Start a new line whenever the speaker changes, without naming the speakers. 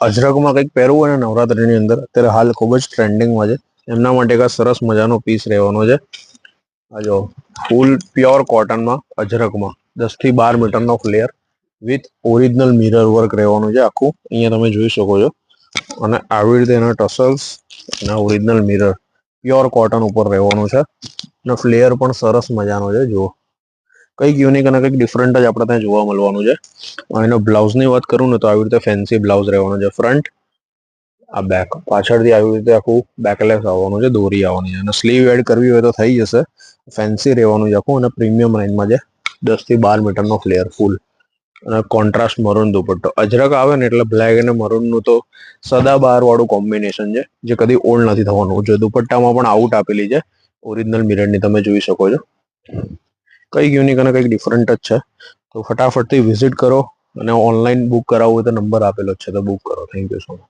અજરકમાં કંઈક પહેરવું હોય ને નવરાત્રીની અંદર અત્યારે હાલ ખૂબ જ ટ્રેન્ડિંગમાં છે, એમના માટે એક આ સરસ મજાનો પીસ રહેવાનો છે. આ જો ફૂલ પ્યોર કોટનમાં અજરકમાં 10 થી 12 મીટરનો flare with original mirror work રહેવાનું છે આખું, અહીંયા તમે જોઈ શકો છો. અને આવી રીતે એના ટસલ્સ અને ઓરિજિનલ મિરર પ્યોર કોટન ઉપર રહેવાનું છે. અને ફ્લેયર પણ સરસ મજાનો છે. જુઓ કંઈક યુનિક અને કંઈક ડિફરન્ટ જ આપણે ત્યાં જોવા મળવાનું છે. એનો બ્લાઉઝની વાત કરું ને તો આવી રીતે ફેન્સી બ્લાઉઝ રહેવાનો છે. ફ્રન્ટ આ બેક પાછળથી આવી રીતે આખું બેકલેસ આવવાનું છે, દોરી આવવાની છે. અને સ્લીવ એડ કરવી હોય તો થઈ જશે. ફેન્સી રહેવાનું છે આખું અને પ્રીમિયમ રેન્જમાં છે. 10 થી 12 મીટરનો ફ્લેયર ફૂલ અને કોન્ટ્રાસ્ટ મરૂન દુપટ્ટો. અજરક આવે ને એટલે બ્લેક અને મરૂનનું તો સદાબહાર વાળું કોમ્બિનેશન છે, જે કદી ઓલ્ડ નથી થવાનું. જો દુપટ્ટામાં પણ આઉટ આપેલી છે ઓરિજિનલ મિરરની, તમે જોઈ શકો છો. કંઈક યુનિક અને કંઈક ડિફરન્ટ જ છે. તો ફટાફટથી વિઝિટ કરો અને ઓનલાઈન બુક કરાવવું હોય તો નંબર આપેલો જ છે, તો બુક કરો. Thank you so much.